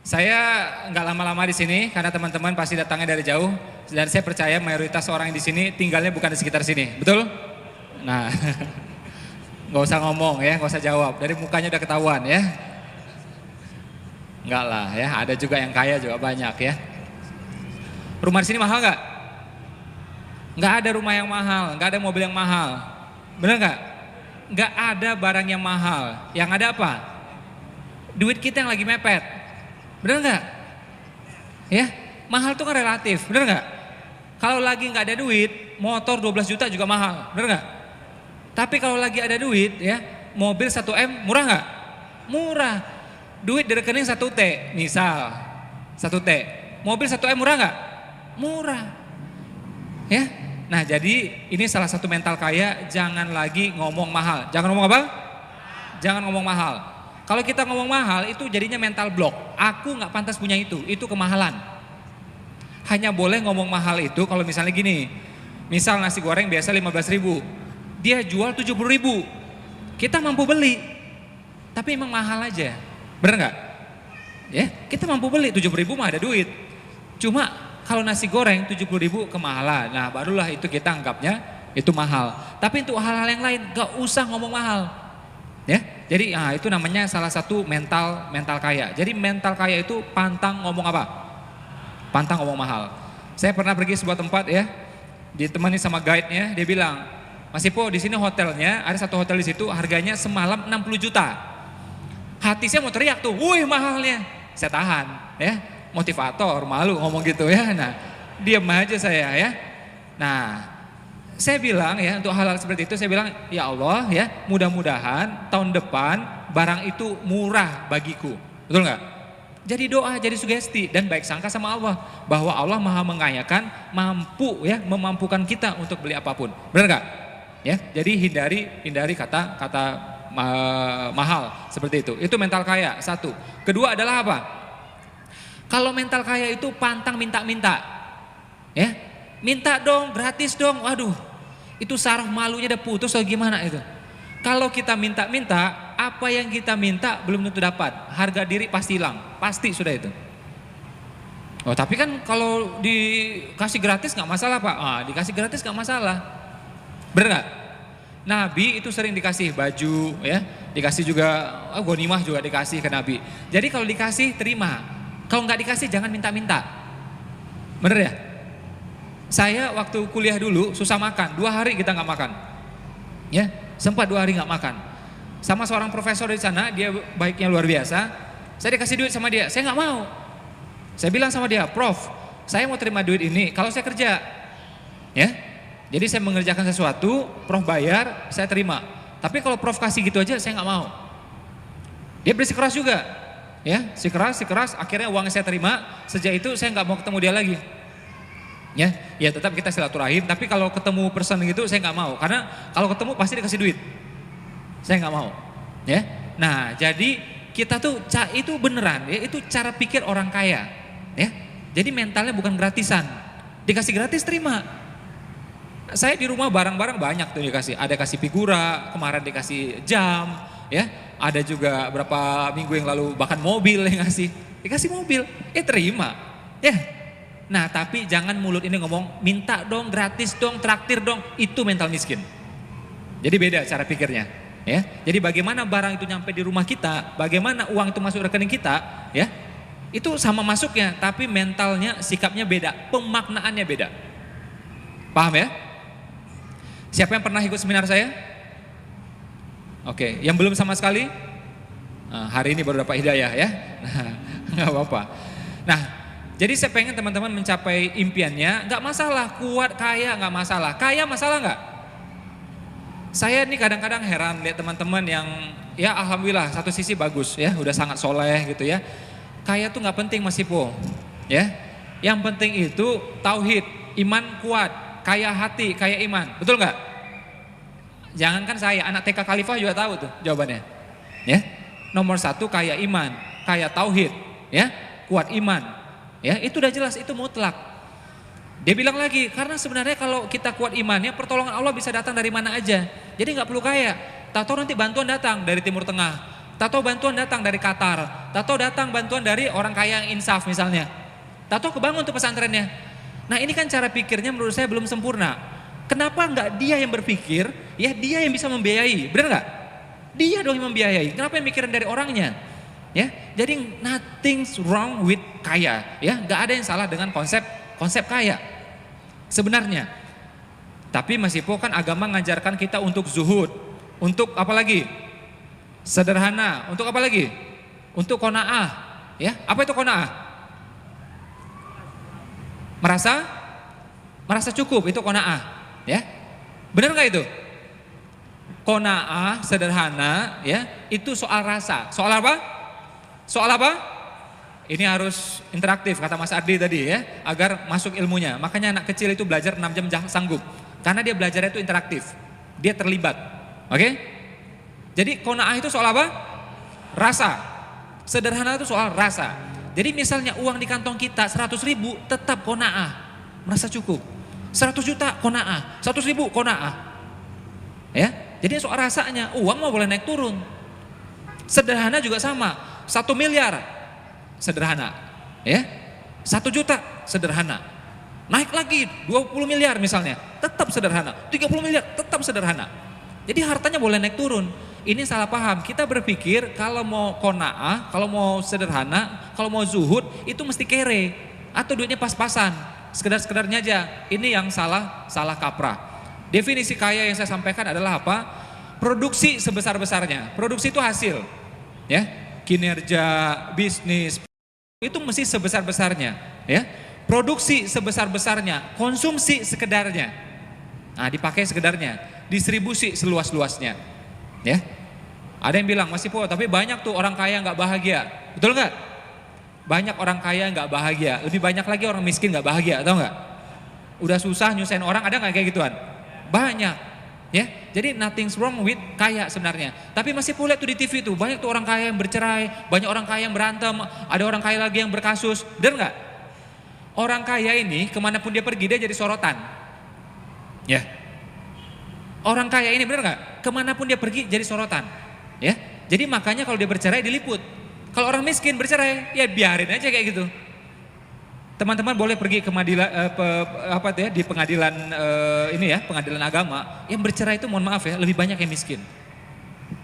Saya nggak lama-lama di sini karena teman-teman pasti datangnya dari jauh dan saya percaya mayoritas orang yang di sini tinggalnya bukan di sekitar sini, betul? Nah, nggak usah ngomong ya, nggak usah jawab. Dari mukanya udah ketahuan ya. Enggak lah ya, ada juga yang kaya juga banyak ya. Rumah di sini mahal nggak? Nggak ada rumah yang mahal, nggak ada mobil yang mahal, bener nggak? Nggak ada barang yang mahal. Yang ada apa? Duit kita yang lagi mepet. Bener nggak? Ya, mahal itu kan relatif, bener nggak? Kalau lagi nggak ada duit, motor 12 juta juga mahal, bener nggak? Tapi kalau lagi ada duit, ya, mobil 1M murah nggak? Murah. Duit di rekening 1T, misal 1T. Mobil 1M murah nggak? Murah. Ya, nah jadi ini salah satu mental kaya, jangan lagi ngomong mahal. Jangan ngomong apa? Jangan ngomong mahal. Kalau kita ngomong mahal itu jadinya mental block. Aku nggak pantas punya itu kemahalan. Hanya boleh ngomong mahal itu kalau misalnya gini. Misal nasi goreng biasa 15.000, dia jual 70.000. Kita mampu beli, tapi emang mahal aja. Bener nggak? Ya, kita mampu beli 70.000 mah ada duit. Cuma kalau nasi goreng 70.000 kemahalan. Nah barulah itu kita anggapnya itu mahal. Tapi untuk hal-hal yang lain nggak usah ngomong mahal. Ya, jadi itu namanya salah satu mental kaya. Jadi mental kaya itu pantang ngomong apa? Pantang ngomong mahal. Saya pernah pergi sebuah tempat ya, ditemani sama guide-nya, dia bilang, Mas Ipo di sini hotelnya, ada satu hotel di situ harganya semalam 60 juta. Hati saya mau teriak tuh, wih mahalnya. Saya tahan ya, motivator, malu ngomong gitu ya. Nah, diam aja saya ya. Nah, saya bilang ya untuk hal-hal seperti itu saya bilang ya Allah ya mudah-mudahan tahun depan barang itu murah bagiku, betul nggak? Jadi doa, jadi sugesti dan baik sangka sama Allah bahwa Allah maha mengayakan, mampu ya memampukan kita untuk beli apapun, benar nggak? Ya, jadi hindari kata mahal seperti itu. Itu mental kaya satu. Kedua adalah apa? Kalau mental kaya itu pantang minta-minta, ya. Minta dong, gratis dong, waduh itu saraf malunya udah putus atau gimana itu. Kalau kita minta-minta, apa yang kita minta belum tentu dapat. Harga diri pasti hilang, pasti sudah itu. Oh tapi kan kalau dikasih gratis gak masalah Pak, dikasih gratis gak masalah. Bener gak? Nabi itu sering dikasih baju ya, dikasih juga, ghanimah juga dikasih ke Nabi. Jadi kalau dikasih terima, kalau gak dikasih jangan minta-minta. Bener ya? Saya waktu kuliah dulu susah makan, 2 hari kita nggak makan, ya sempat 2 hari nggak makan. Sama seorang profesor di sana, dia baiknya luar biasa. Saya dikasih duit sama dia, saya nggak mau. Saya bilang sama dia, Prof, saya mau terima duit ini kalau saya kerja, ya. Jadi saya mengerjakan sesuatu, Prof bayar, saya terima. Tapi kalau Prof kasih gitu aja, saya nggak mau. Dia bersikeras juga, ya, sikeras. Akhirnya uangnya saya terima. Sejak itu saya nggak mau ketemu dia lagi. Ya tetap kita silaturahim, tapi kalau ketemu person gitu saya nggak mau, karena kalau ketemu pasti dikasih duit, saya nggak mau, ya. Nah jadi kita tuh itu beneran, ya itu cara pikir orang kaya, ya. Jadi mentalnya bukan gratisan, dikasih gratis terima. Saya di rumah barang-barang banyak tuh dikasih, ada kasih figura, kemarin dikasih jam, ya. Ada juga berapa minggu yang lalu bahkan mobil yang dikasih mobil, terima, ya. Nah tapi jangan mulut ini ngomong minta dong, gratis dong, traktir dong, itu mental miskin. Jadi beda cara pikirnya, ya. Jadi bagaimana barang itu nyampe di rumah kita, bagaimana uang itu masuk rekening kita, ya. Itu sama masuknya, tapi mentalnya, sikapnya beda, pemaknaannya beda. Paham ya? Siapa yang pernah ikut seminar saya? Oke, yang belum sama sekali? Nah, hari ini baru dapat hidayah ya. Nah, nggak apa-apa. Nah, jadi saya pengen teman-teman mencapai impiannya, nggak masalah, kuat, kaya nggak masalah. Kaya masalah nggak? Saya nih kadang-kadang heran lihat teman-teman yang ya alhamdulillah satu sisi bagus ya, udah sangat soleh gitu ya. Kaya tuh nggak penting Mas Ipo, ya. Yang penting itu tauhid, iman kuat, kaya hati, kaya iman, betul nggak? Jangankan saya, anak TK Khalifah juga tahu tuh jawabannya, ya. Nomor 1 kaya iman, kaya tauhid, ya, kuat iman. Ya, itu udah jelas, itu mutlak. Dia bilang lagi, karena sebenarnya kalau kita kuat imannya, pertolongan Allah bisa datang dari mana aja. Jadi nggak perlu kaya. Tahu-tahu nanti bantuan datang dari Timur Tengah, tato bantuan datang dari Qatar, tato datang bantuan dari orang kaya yang insaf misalnya, tato kebangun tuh pesantrennya. Nah ini kan cara pikirnya menurut saya belum sempurna. Kenapa nggak dia yang berpikir, ya dia yang bisa membiayai, benar nggak? Dia dong yang membiayai, kenapa yang mikirin dari orangnya? Ya, jadi nothing's wrong with kaya, ya nggak ada yang salah dengan konsep kaya sebenarnya. Tapi meskipun kan agama mengajarkan kita untuk zuhud, untuk apa lagi? Sederhana, untuk apa lagi? Untuk qanaah, ya. Apa itu qanaah? Merasa cukup, itu qanaah, ya. Benar nggak itu? Qanaah, sederhana, ya. Itu soal rasa. Soal apa? Soal apa? Ini harus interaktif kata Mas Ardi tadi ya, agar masuk ilmunya. Makanya anak kecil itu belajar 6 jam sanggup. Karena dia belajarnya itu interaktif. Dia terlibat. Oke? Jadi qanaah itu soal apa? Rasa. Sederhana itu soal rasa. Jadi misalnya uang di kantong kita 100 ribu tetap qanaah. Merasa cukup. 100 juta qanaah. 100 ribu qanaah. Ya? Jadi soal rasanya, uang mau boleh naik turun. Sederhana juga sama. 1 miliar sederhana, ya. 1 juta sederhana. Naik lagi 20 miliar misalnya, tetap sederhana. 30 miliar tetap sederhana. Jadi hartanya boleh naik turun. Ini salah paham. Kita berpikir kalau mau qanaah, kalau mau sederhana, kalau mau zuhud itu mesti kere atau duitnya pas-pasan. Sekedar-sekedarnya aja. Ini yang salah kaprah. Definisi kaya yang saya sampaikan adalah apa? Produksi sebesar-besarnya. Produksi itu hasil, ya. Kinerja, bisnis, itu mesti sebesar-besarnya, ya. Produksi sebesar-besarnya, konsumsi sekedarnya. Nah, dipakai sekedarnya, distribusi seluas-luasnya, ya. Ada yang bilang, Mas Ipo, tapi banyak tuh orang kaya nggak bahagia, betul nggak? Banyak orang kaya nggak bahagia, lebih banyak lagi orang miskin nggak bahagia, tahu nggak? Udah susah nyusahin orang, ada nggak kayak gituan? Banyak. Ya, jadi nothing's wrong with kaya sebenarnya. Tapi masih lihat tuh di TV tuh banyak tuh orang kaya yang bercerai, banyak orang kaya yang berantem, ada orang kaya lagi yang berkasus, bener nggak? Orang kaya ini kemanapun dia pergi dia jadi sorotan, ya. Orang kaya ini bener nggak? Kemanapun dia pergi jadi sorotan, ya. Jadi makanya kalau dia bercerai diliput. Kalau orang miskin bercerai, ya biarin aja kayak gitu. Teman-teman boleh pergi ke di pengadilan ini ya, pengadilan agama. Yang bercerai itu mohon maaf ya, lebih banyak yang miskin.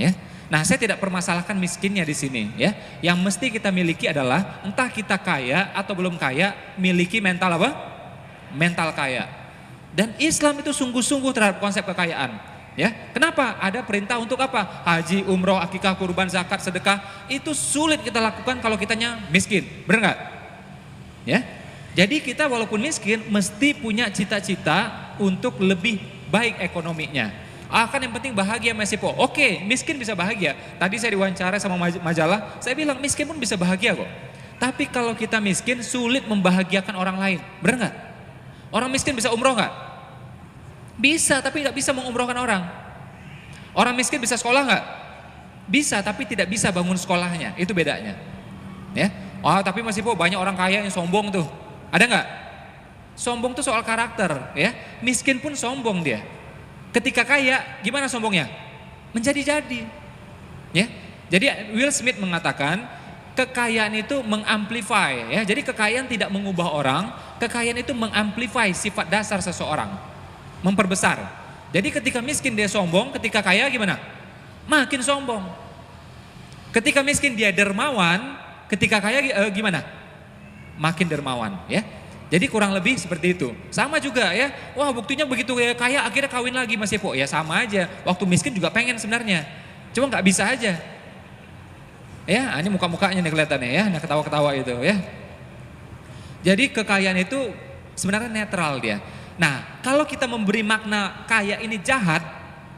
Ya. Nah, saya tidak permasalahkan miskinnya di sini ya. Yang mesti kita miliki adalah entah kita kaya atau belum kaya, miliki mental apa? Mental kaya. Dan Islam itu sungguh-sungguh terhadap konsep kekayaan. Ya. Kenapa? Ada perintah untuk apa? Haji, umroh, akikah, kurban, zakat, sedekah. Itu sulit kita lakukan kalau kitanya miskin. Benar nggak? Ya. Jadi kita walaupun miskin mesti punya cita-cita untuk lebih baik ekonominya. Kan yang penting bahagia Mas Ipo. Oke, miskin bisa bahagia. Tadi saya diwawancara sama majalah, saya bilang miskin pun bisa bahagia kok. Tapi kalau kita miskin sulit membahagiakan orang lain. Benar nggak? Orang miskin bisa umroh nggak? Bisa, tapi nggak bisa mengumrohkan orang. Orang miskin bisa sekolah nggak? Bisa, tapi tidak bisa bangun sekolahnya. Itu bedanya. Ya. Tapi Mas Ipo banyak orang kaya yang sombong tuh. Ada nggak? Sombong tuh soal karakter, ya. Miskin pun sombong dia. Ketika kaya, gimana sombongnya? Menjadi-jadi, ya. Jadi Will Smith mengatakan kekayaan itu mengamplify, ya. Jadi kekayaan tidak mengubah orang, kekayaan itu mengamplify sifat dasar seseorang, memperbesar. Jadi ketika miskin dia sombong, ketika kaya gimana? Makin sombong. Ketika miskin dia dermawan, ketika kaya gimana? Makin dermawan, ya. Jadi kurang lebih seperti itu. Sama juga ya. Wah, buktinya begitu kaya akhirnya kawin lagi Mas Epo. Ya sama aja. Waktu miskin juga pengen sebenarnya. Cuma nggak bisa aja. Ya, ini muka-mukanya nih kelihatannya ya. Nah, ketawa-ketawa itu ya. Jadi kekayaan itu sebenarnya netral dia. Nah, kalau kita memberi makna kaya ini jahat,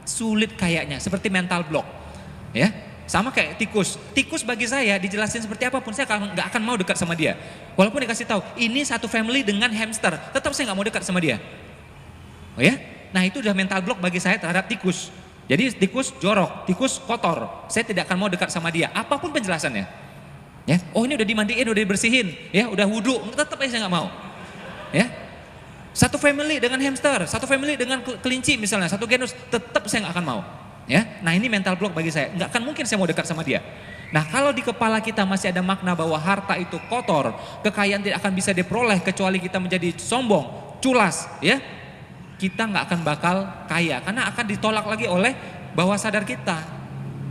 sulit kayaknya. Seperti mental block. Ya. Sama kayak tikus. Tikus bagi saya dijelasin seperti apapun saya nggak akan mau dekat sama dia. Walaupun dikasih tahu ini satu family dengan hamster, tetap saya nggak mau dekat sama dia. Oh ya? Nah itu udah mental block bagi saya terhadap tikus. Jadi tikus jorok, tikus kotor. Saya tidak akan mau dekat sama dia. Apapun penjelasannya. Ya, oh ini udah dimandiin, udah dibersihin, ya udah wudhu, tetap aja saya nggak mau. Ya, satu family dengan hamster, satu family dengan kelinci misalnya, satu genus, tetap saya nggak akan mau. Ya, nah ini mental block bagi saya. Nggak akan mungkin saya mau dekat sama dia. Nah kalau di kepala kita masih ada makna bahwa harta itu kotor, kekayaan tidak akan bisa diperoleh kecuali kita menjadi sombong, culas, ya, kita nggak akan bakal kaya karena akan ditolak lagi oleh bawah sadar kita.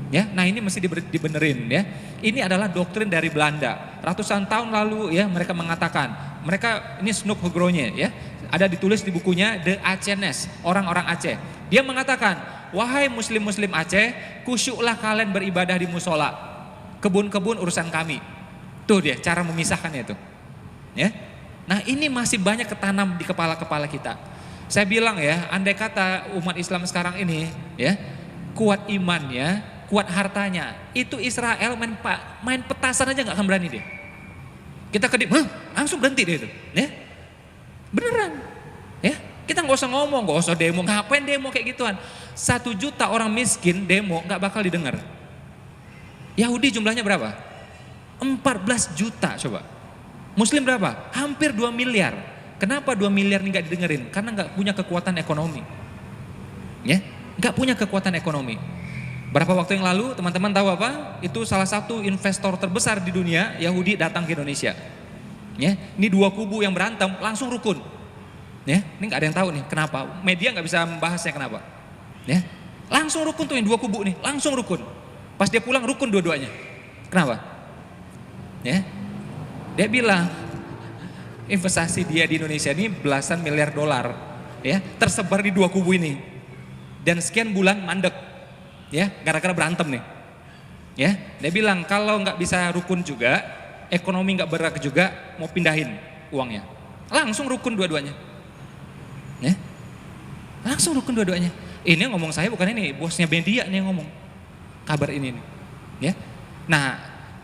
Ya, nah ini mesti dibenerin ya. Ini adalah doktrin dari Belanda. Ratusan tahun lalu ya mereka mengatakan, mereka ini Snoek Hugronje ya, ada ditulis di bukunya The Acehnese, orang-orang Aceh. Dia mengatakan, wahai muslim-muslim Aceh, kusyuklah kalian beribadah di musola. Kebun-kebun urusan kami. Tuh dia cara memisahkannya itu. Ya. Nah, ini masih banyak ketanam di kepala-kepala kita. Saya bilang ya, andai kata umat Islam sekarang ini ya, kuat imannya, kuat hartanya, itu Israel main petasan aja nggak akan berani dia. Kita kedip, langsung berhenti dia itu. Ya. Beneran. Ya. Kita nggak usah ngomong, nggak usah demo, ngapain demo kayak gituan. 1 juta orang miskin demo nggak bakal didengar. Yahudi jumlahnya berapa? 14 juta coba. Muslim berapa? Hampir 2 miliar. Kenapa 2 miliar ini gak didengerin? Karena gak punya kekuatan ekonomi. Ya, gak punya kekuatan ekonomi. Berapa waktu yang lalu teman-teman tahu apa? Itu salah satu investor terbesar di dunia, Yahudi datang ke Indonesia. Ya, ini 2 kubu yang berantem langsung rukun. Ya, ini gak ada yang tahu nih kenapa. Media gak bisa membahasnya kenapa. Ya, langsung rukun tuh yang 2 kubu nih, langsung rukun. Pas dia pulang rukun dua-duanya. Kenapa? Ya. Dia bilang investasi dia di Indonesia ini belasan miliar dolar, ya, tersebar di 2 kubu ini. Dan sekian bulan mandek. Ya, gara-gara berantem nih. Ya, dia bilang kalau nggak bisa rukun juga, ekonomi nggak bergerak juga, mau pindahin uangnya. Langsung rukun dua-duanya. Ya. Langsung rukun dua-duanya. Ini yang ngomong saya bukan ini, bosnya media nih yang ngomong. Kabar ini nih, ya. Nah,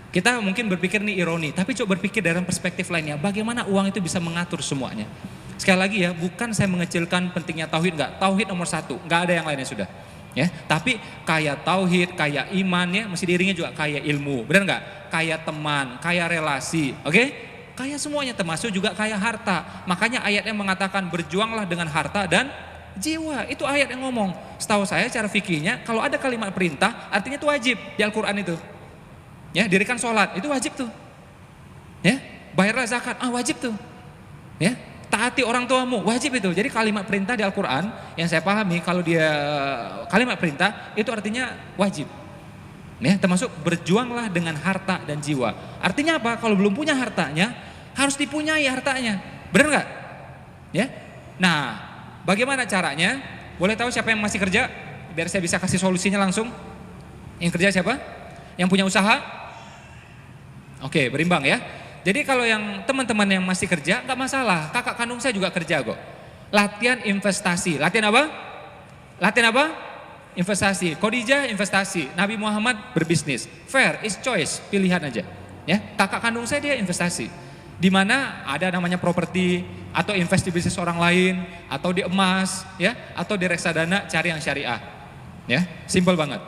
kita mungkin berpikir nih ironi, tapi coba berpikir dari perspektif lainnya, bagaimana uang itu bisa mengatur semuanya. Sekali lagi ya, bukan saya mengecilkan pentingnya tauhid, enggak. Tauhid nomor 1, enggak ada yang lainnya sudah. Ya, tapi kaya tauhid, kaya iman ya, mesti diiringi juga kaya ilmu, benar enggak? Kaya teman, kaya relasi, oke? Kaya semuanya termasuk juga kaya harta. Makanya ayatnya mengatakan berjuanglah dengan harta dan jiwa, itu ayat yang ngomong. Setahu saya cara fikihnya kalau ada kalimat perintah artinya itu wajib di Al-Quran itu. Ya, dirikan sholat itu wajib tuh. Ya, bayarlah zakat, wajib tuh. Ya, taati orang tuamu, wajib itu. Jadi kalimat perintah di Al-Quran yang saya pahami kalau dia kalimat perintah itu artinya wajib. Ya, termasuk berjuanglah dengan harta dan jiwa. Artinya apa? Kalau belum punya hartanya harus dipunyai hartanya. Benar nggak? Ya. Nah, bagaimana caranya? Boleh tahu siapa yang masih kerja? Biar saya bisa kasih solusinya langsung. Yang kerja siapa? Yang punya usaha? Oke, berimbang ya. Jadi kalau yang teman-teman yang masih kerja nggak masalah. Kakak kandung saya juga kerja kok. Latihan investasi. Latihan apa? Latihan apa? Investasi. Khadijah investasi. Nabi Muhammad berbisnis. Fair is choice, pilihan aja. Ya, kakak kandung saya dia investasi. Di mana ada namanya properti atau invest di bisnis orang lain atau di emas ya atau di reksadana cari yang syariah. Ya, simpel banget.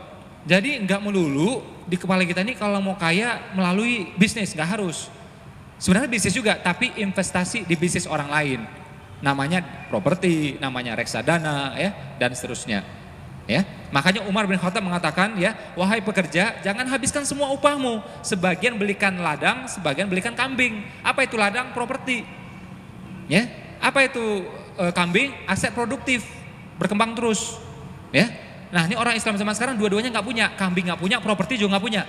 Jadi nggak melulu di kepala kita ini kalau mau kaya melalui bisnis, nggak harus. Sebenarnya bisnis juga, tapi investasi di bisnis orang lain. Namanya properti, namanya reksadana ya dan seterusnya. Ya, makanya Umar bin Khattab mengatakan ya, wahai pekerja, jangan habiskan semua upahmu. Sebagian belikan ladang, sebagian belikan kambing. Apa itu ladang? Properti. Ya, apa itu kambing? Aset produktif, berkembang terus. Ya, nah ini orang Islam zaman sekarang dua-duanya nggak punya, kambing nggak punya, properti juga nggak punya.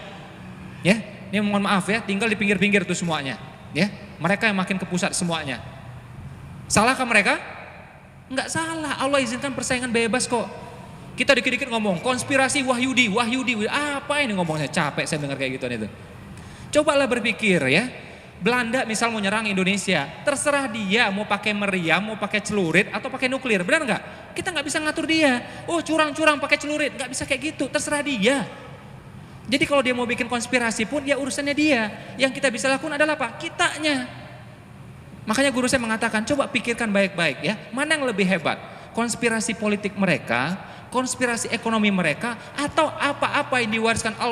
Ya, ini mohon maaf ya, tinggal di pinggir-pinggir itu semuanya. Ya, mereka yang makin ke pusat semuanya. Salahkah mereka? Nggak salah. Allah izinkan persaingan bebas kok. Kita dikit-dikit ngomong konspirasi Wahyudi, apa ini ngomongnya, capek saya dengar kayak gituan itu. Cobalah berpikir ya, Belanda misal mau nyerang Indonesia, terserah dia mau pakai meriam, mau pakai celurit atau pakai nuklir, benar nggak? Kita nggak bisa ngatur dia. Oh curang-curang pakai celurit, nggak bisa kayak gitu, terserah dia. Jadi kalau dia mau bikin konspirasi pun ya urusannya dia. Yang kita bisa lakukan adalah apa? Kitanya. Makanya guru saya mengatakan coba pikirkan baik-baik ya, mana yang lebih hebat? Konspirasi politik mereka, konspirasi ekonomi mereka, atau apa-apa yang diwariskan Allah